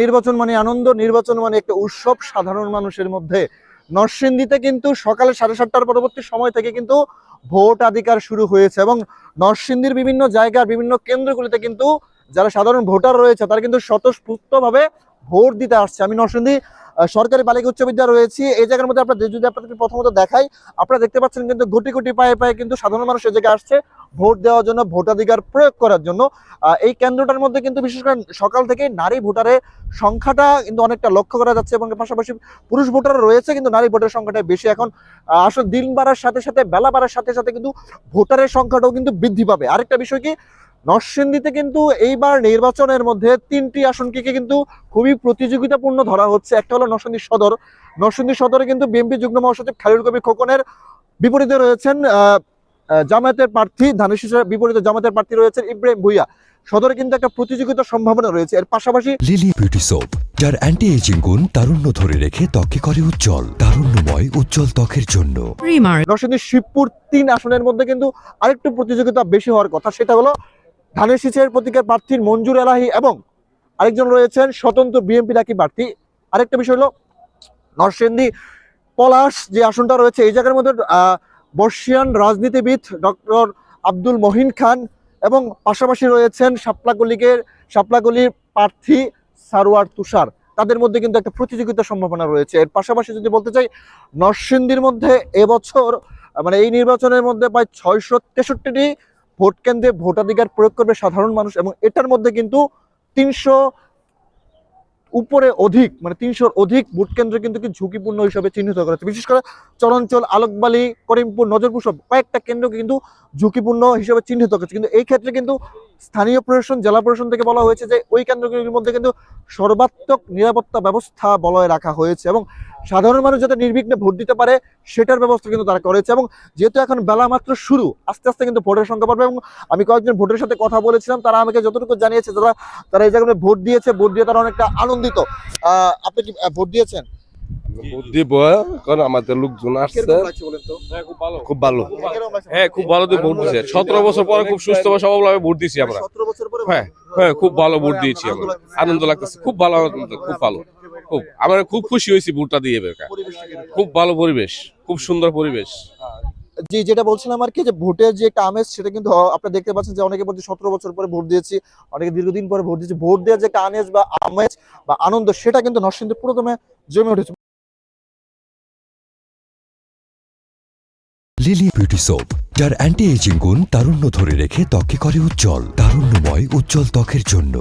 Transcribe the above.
নির্বাচন মানে আনন্দ, নির্বাচন মানে একটা উৎসব সাধারণ মানুষের মধ্যে। নরসিংদীতে কিন্তু সকালে 7:30টার পরবর্তী সময় থেকে কিন্তু ভোটাধিকার শুরু হয়েছে এবং নরসিংদীর বিভিন্ন জায়গার বিভিন্ন কেন্দ্রগুলিতে কিন্তু যারা সাধারণ ভোটার রয়েছে তারা কিন্তু স্বতঃস্ফূর্তভাবে ভোট দিতে আসছে। আমি নরসিংদী সরকারি বালিকা উচ্চ বিদ্যালয়ে রয়েছি। এই জায়গার মধ্যে যদি আপনাদেরকে প্রথমত দেখাই, আপনারা দেখতে পাচ্ছেন কিন্তু গুটি গুটি পায়ে পায়ে কিন্তু সাধারণ মানুষ এই জায়গায় আসছে ভোট দেওয়ার জন্য, ভোটাধিকার প্রয়োগ করার জন্য। এই কেন্দ্রটার মধ্যে কিন্তু বিশেষ করে সকাল থেকে নারী ভোটারের সংখ্যাটা কিন্তু অনেকটা লক্ষ্য করা যাচ্ছে এবং পাশাপাশি পুরুষ ভোটার রয়েছে কিন্তু নারী ভোটারের সংখ্যাটা বেশি। এখন আসলে দিন বাড়ার সাথে সাথে, বেলা বাড়ার সাথে সাথে কিন্তু ভোটারের সংখ্যাটাও কিন্তু বৃদ্ধি পাবে। আরেকটা বিষয় কি, নরসিংদীতে কিন্তু এইবার নির্বাচনের মধ্যে 3টি আসনকে কিন্তু খুবই প্রতিযোগিতাপূর্ণ ধরা হচ্ছে। একটা হলো নরসিংদী সদর। নরসিংদী সদরে কিন্তু বিএনপি যুগ্ম মহাসচিব খালিদুল কবির খোকনের বিপরীতে রয়েছেন জামায়াতের প্রার্থী, ধানের শীষের বিপরীতে জামায়াতের প্রার্থী রয়েছেন ইব্রাহিম ভুইয়া। সদরে কিন্তু একটা প্রতিযোগিতার সম্ভাবনা রয়েছে। এর পাশাপাশি লিলি বিউটি সোপ, যার অ্যান্টি এজিং গুণ তারুণ্য ধরে রেখে ত্বকে করে উজ্জ্বল, তারুণ্যময় উজ্জ্বল ত্বকের জন্য। নরসিংদী শিবপুর 3 আসনের মধ্যে কিন্তু আরেকটু প্রতিযোগিতা বেশি হওয়ার কথা, সেটা হলো ধানের শীষের প্রতীকের প্রার্থী মঞ্জুর এলাহি এবং আরেকজন রয়েছেন স্বতন্ত্র বিএনপি ডাকি প্রার্থী। আরেকটা বিষয় হলো নরসিংদী পলাশ যে আসনটা রয়েছে, এই জায়গার মধ্যে বর্ষিয়ান রাজনীতিবিদ ডক্টর আব্দুল মহিন খান এবং পাশাপাশি রয়েছেন শাপলাগলির প্রার্থী সারোয়ার তুষার। তাদের মধ্যে কিন্তু একটা প্রতিযোগিতার সম্ভাবনা রয়েছে। এর পাশাপাশি যদি বলতে চাই, নরসিংদীর মধ্যে এবছর মানে এই নির্বাচনের মধ্যে প্রায় 663টি ভোট কেন্দ্রে ভোটাধিকার প্রয়োগ করবে সাধারণ মানুষ এবং এটার মধ্যে কিন্তু 300 উপরে অধিক, মানে 300-র অধিক ভোট কেন্দ্র কিন্তু ঝুঁকিপূর্ণ হিসাবে চিহ্নিত করা হচ্ছে। বিশেষ করে চরাঞ্চল, আলোকবালি, করিমপুর, নজরপুর সব কয়েকটা কেন্দ্রকে কিন্তু ঝুঁকিপূর্ণ হিসেবে চিহ্নিত করেছে। কিন্তু এই ক্ষেত্রে কিন্তু স্থানীয় প্রশাসন, জেলা প্রশাসন থেকে বলা হয়েছে যে ওই কেন্দ্রগুলির মধ্যে কিন্তু সর্বাত্মক নিরাপত্তা ব্যবস্থা বলয় রাখা হয়েছে এবং সাধারণ মানুষ যাতে নির্বিঘ্নে ভোট দিতে পারে সেটার ব্যবস্থা কিন্তু তারা করেছে। এবং যেহেতু এখন বেলা মাত্র শুরু, আস্তে আস্তে কিন্তু ভোটের সংখ্যা বাড়বে এবং আমি কয়েকজন ভোটের সাথে কথা বলেছিলাম, তারা আমাকে যতটুকু জানিয়েছে তারা এই জায়গায় ভোট দিয়েছে, ভোট দিয়ে তারা অনেকটা আনন্দিত। আপনি কি ভোট দিয়েছেন? ভোট দিব, কারণ আমাদের লোকজন আসছে। খুব ভালো, হ্যাঁ খুব ভালো দিয়ে ভোট দিয়েছে। 17 বছর পরে খুব সুস্থ স্বভাবে ভোট দিয়েছি আমরা। 17 বছর পরে হ্যাঁ হ্যাঁ খুব ভালো ভোট দিয়েছি আমরা, আনন্দ লাগতেছে, খুব ভালো, খুব ভালো, খুব আমরা খুব খুশি হয়েছি ভোটটা দিয়ে। খুব ভালো পরিবেশ, খুব সুন্দর পরিবেশ। জি, যেটা বলছিলাম আর কি, যে ভোটের যে একটা আমেজ সেটা কিন্তু আপনারা দেখতে পাচ্ছেন যে অনেকে বলছে 17 বছর পরে ভোট দিয়েছি, অনেকে দীর্ঘদিন পরে ভোট দিয়েছি। ভোট দেওয়ার যে একটা আমেজ বা আনন্দ সেটা কিন্তু নরসিংদী পুরোদমে জমে উঠেছে। লিলি বিউটি সোপ, যার অ্যান্টি এজিং গুণ তারুণ্য ধরে রেখে ত্বকে করে উজ্জ্বল, তারুণ্যময় উজ্জ্বল ত্বকের জন্য।